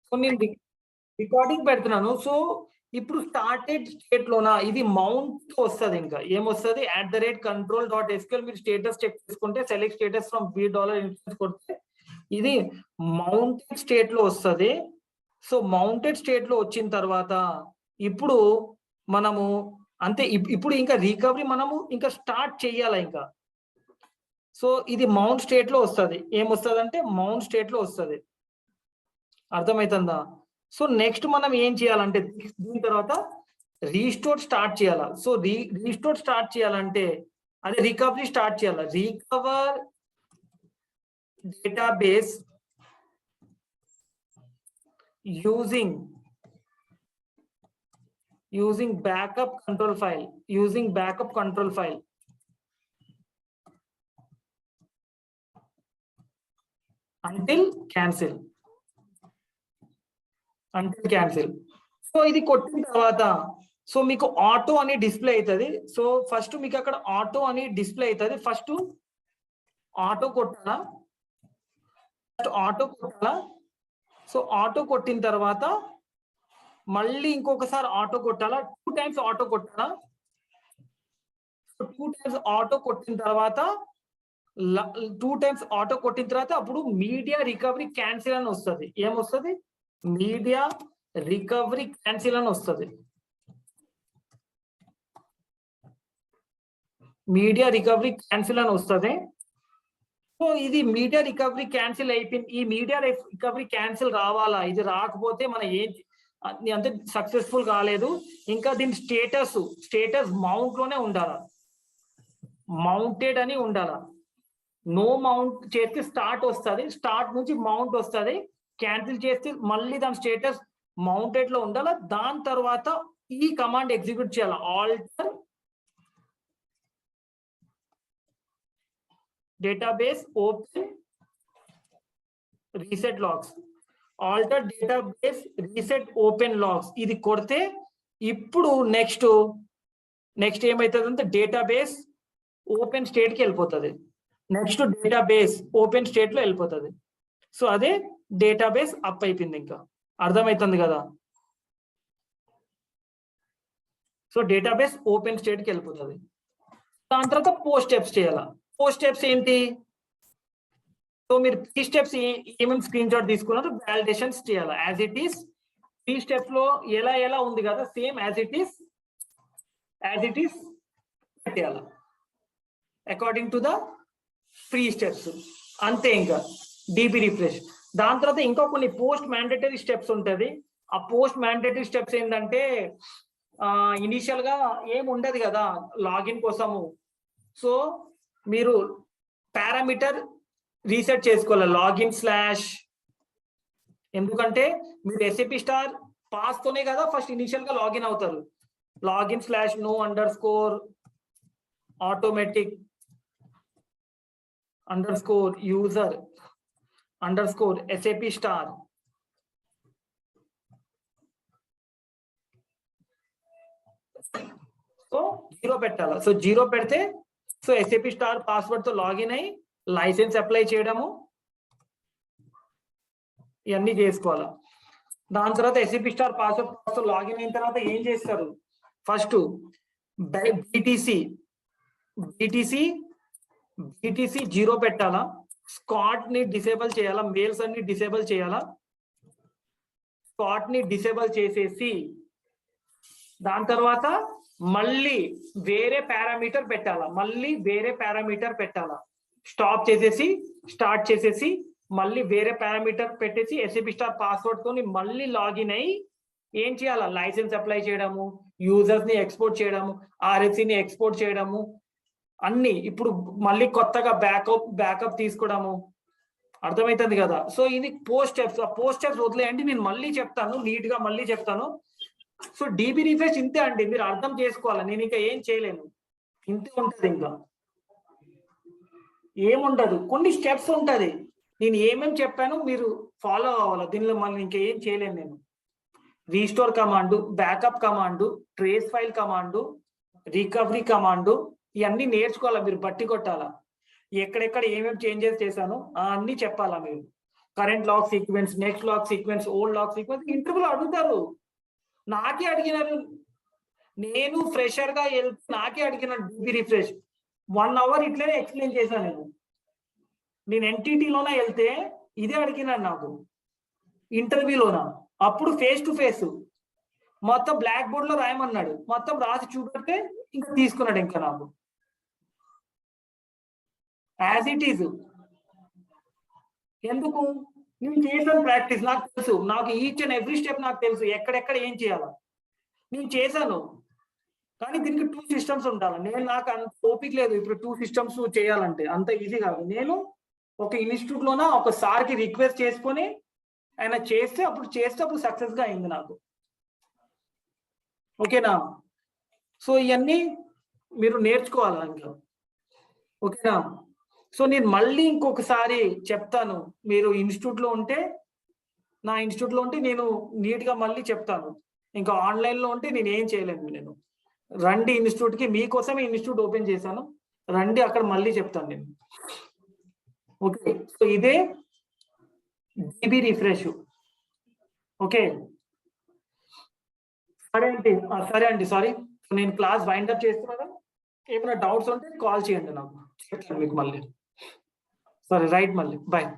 So నేను recording పెడుతున్నాను. So ఇప్పుడు స్టార్టెడ్ స్టేట్ లోనా ఇది మౌంట్ వస్తుంది. ఇంకా ఏమొస్తుంది @control.sql మీరు స్టేటస్ చెక్ చేసుకుంటే సెలెక్ట్ స్టేటస్ ఫ్రమ్ $B కొడితే ఇది మౌంటెడ్ స్టేట్ లో వస్తుంది. సో మౌంటెడ్ స్టేట్ లో వచ్చిన తర్వాత ఇప్పుడు మనము అంతే. ఇప్పుడు ఇంకా రికవరీ మనము ఇంకా స్టార్ట్ చెయ్యాలి ఇంకా. సో ఇది మౌంట్ స్టేట్ లో వస్తుంది. ఏమొస్తుంది అంటే మౌంట్ స్టేట్ లో వస్తుంది. అర్థమవుతుందా? సో నెక్స్ట్ మనం ఏం చేయాలంటే దీని తర్వాత రీస్టోర్ స్టార్ట్ చేయాలా. సో రీస్టోర్ స్టార్ట్ చేయాలంటే అదే రికవరీ స్టార్ట్ చేయాలి. Recover database using backup control file until cancel. So ఇది కొట్టిన తర్వాత సో మీకు ఆటో అని డిస్ప్లే అవుతుంది. సో ఫస్ట్ మీకు అక్కడ ఆటో అని డిస్ప్లే అవుతుంది. ఫస్ట్ ఆటో కొట్టాలా. సో ఆటో కొట్టిన తర్వాత మళ్ళీ ఇంకొకసారి ఆటో కొట్టాలా. 2 times ఆటో కొట్టాలా. సో 2 times ఆటో కొట్టిన తర్వాత అప్పుడు మీడియా రికవరీ క్యాన్సిల్ అని వస్తుంది. ఏమొస్తుంది? మీడియా రికవరీ క్యాన్సిల్ అని వస్తుంది. సో ఇది మీడియా రికవరీ క్యాన్సిల్ అయిపోయింది. ఈ మీడియా రికవరీ క్యాన్సిల్ రావాలా. ఇది రాకపోతే మన అంటే సక్సెస్ఫుల్ కాలేదు. ఇంకా దీని స్టేటస్ మౌంట్ లోనే ఉండాలా. మౌంటెడ్ అని ఉండాలా. నో మౌంట్ చేస్తే స్టార్ట్ వస్తుంది. స్టార్ట్ నుంచి మౌంట్ వస్తుంది. క్యాన్సిల్ చేస్తే మళ్ళీ దాని స్టేటస్ మౌంటెడ్ లో ఉండాలా. దాని తర్వాత ఈ కమాండ్ ఎగ్జిక్యూట్ చేయాలి. Alter database open reset logs. Alter database reset open logs ఇది కొడితే ఇప్పుడు నెక్స్ట్ ఏమైతుంది అంటే డేటాబేస్ ఓపెన్ స్టేట్ కి వెళ్ళిపోతుంది. నెక్స్ట్ డేటాబేస్ ఓపెన్ స్టేట్ లో వెళ్ళిపోతుంది. సో అదే డేటాబేస్ అప్ అయిపోయింది. ఇంకా అర్థమవుతుంది కదా. సో డేటాబేస్ ఓపెన్ స్టేట్ కి వెళ్ళిపోతుంది. దాని తర్వాత పోస్ట్ స్టెప్స్ చేయాలా. పోస్ట్ స్టెప్స్ ఏంటి? సో మీరు 3 steps ఏమేమి స్క్రీన్ షాట్ తీసుకున్నారు వాలిడేషన్స్ చేయాలి. యాజ్ ఇట్ ఈస్ 3 steps లో ఎలా ఉంది కదా సేమ్ యాజ్ ఇట్ ఈస్ పెట్టేయాలి అకార్డింగ్ టు ద 3 steps. అంతే. ఇంకా డిబి రిఫ్రెష్. దాని తర్వాత ఇంకా కొన్ని పోస్ట్ మ్యాండేటరీ స్టెప్స్ ఉంటుంది. ఆ పోస్ట్ మ్యాండేటరీ స్టెప్స్ ఏంటంటే ఇనిషియల్ గా ఏం ఉండదు కదా లాగిన్ కోసము. సో మీరు పారామీటర్ రీసెట్ చేసుకోవాలి లాగిన్ /. ఎందుకంటే మీరు SAP స్టార్ పాస్ తోనే కదా ఫస్ట్ ఇనిషియల్ గా లాగిన్ అవుతారు. Login /no _automatic _user _SAP star. So 0 పెట్టాలి. సో 0 పెడితే సో SAP స్టార్ పాస్వర్డ్ తో లాగిన్ అయ్యి లైసెన్స్ అప్లై చేయడము ఇవన్నీ చేసుకోవాలా. దాని తర్వాత SAP స్టార్ పాస్వర్డ్ లాగిన్ అయిన తర్వాత ఏం చేస్తారు? ఫస్ట్ BTC 0 పెట్టాలా. స్కాట్ ని డిసేబుల్ చేయాలా. మెయిల్స్ అన్ని డిసేబుల్ చేయాలా. స్కాట్ ని డిసేబుల్ చేసేసి దాని తర్వాత మళ్ళీ వేరే పారామీటర్ పెట్టాలా. స్టాప్ చేసేసి స్టార్ట్ చేసేసి మళ్ళీ వేరే పారామీటర్ పెట్టేసి SAP స్టార్ పాస్వర్డ్ తోని మళ్ళీ లాగిన్ అయ్యి ఏం చేయాలా? లైసెన్స్ అప్లై చేయడము, యూజర్స్ ని ఎక్స్పోర్ట్ చేయడము, RFC ని ఎక్స్పోర్ట్ చేయడము అన్ని. ఇప్పుడు మళ్ళీ కొత్తగా బ్యాకప్ తీసుకోవడము. అర్థమవుతుంది కదా. సో ఇది పోస్ట్ స్టెప్స్. ఆ పోస్ట్ స్టెప్స్ వదిలేయండి, నేను మళ్ళీ చెప్తాను నీట్ గా మళ్ళీ చెప్తాను. సో డిబి రిఫ్రెష్ ఇంతే అండి, మీరు అర్థం చేసుకోవాలి. నేను ఇంకా ఏం చేయలేను, ఇంతే ఉంటది. ఇంకా ఏముండదు, కొన్ని స్టెప్స్ ఉంటది. నేను ఏమేమి చెప్పాను మీరు ఫాలో అవ్వాలి. దీనిలో మళ్ళీ ఇంకా ఏం చేయలేను నేను. Restore command, backup command, trace file command, recovery command ఇవన్నీ నేర్చుకోవాలా. మీరు బట్టి కొట్టాలా. ఎక్కడెక్కడ ఏమేమి చేంజెస్ చేశాను అన్ని చెప్పాలా మీరు. Current log sequence, next log sequence, old log sequence ఇంటర్వ్యూలో అడుగుతారు. నాకే అడిగినారు, నేను ఫ్రెషర్ గా వెళ్తే నాకే అడిగినారు డీబీ రిఫ్రెష్. 1 hour ఇట్లనే ఎక్స్ప్లెయిన్ చేశాను. నేను ఎన్టీటీలోనే వెళ్తే ఇదే అడిగినాడు నాకు ఇంటర్వ్యూలోనా. అప్పుడు ఫేస్ టు ఫేస్ మొత్తం బ్లాక్ బోర్డ్ లో రాయమన్నాడు, మొత్తం రాసి చూపెడితే ఇంకా తీసుకున్నాడు. ఇంకా నాకు యాజ్ ఇట్ ఈజ్. ఎందుకు? నేను చేశాను ప్రాక్టీస్, నాకు తెలుసు, నాకు ఈచ్ అండ్ ఎవ్రీ స్టెప్ నాకు తెలుసు, ఎక్కడెక్కడ ఏం చేయాలో నేను చేశాను. కానీ దీనికి 2 systems ఉండాలి. నాకు అంత ఓపిక లేదు ఇప్పుడు 2 systems చేయాలంటే, అంత ఈజీ కాదు. నేను ఒక ఇన్స్టిట్యూట్ లోన ఒక సార్కి రిక్వెస్ట్ చేసుకొని ఆయన చేస్తే అప్పుడు సక్సెస్ గా అయింది నాకు. ఓకేనా? సో ఇవన్నీ మీరు నేర్చుకోవాలి ఇంకా. ఓకేనా? సో నేను మళ్ళీ ఇంకొకసారి చెప్తాను, మీరు ఇన్స్టిట్యూట్ లో ఉంటే, నా ఇన్స్టిట్యూట్ లో ఉంటే నేను నీట్ గా మళ్ళీ చెప్తాను. ఇంకా ఆన్లైన్ లో ఉంటే నేను ఏం చేయలేను. నేను రండి ఇన్స్టిట్యూట్ కి, మీకోసమే ఇన్స్టిట్యూట్ ఓపెన్ చేశాను, రండి అక్కడ మళ్ళీ చెప్తాను నేను. ఓకే, సో ఇదే డీబీ రిఫ్రెష్. ఓకే, సరే అండి సారీ, నేను క్లాస్ వైండ్ అప్ చేస్తున్నాను. ఏమైనా డౌట్స్ ఉంటే కాల్ చేయండి నాకు, చెప్తాను మీకు మళ్ళీ. సరే రైట్, మళ్ళీ బాయ్.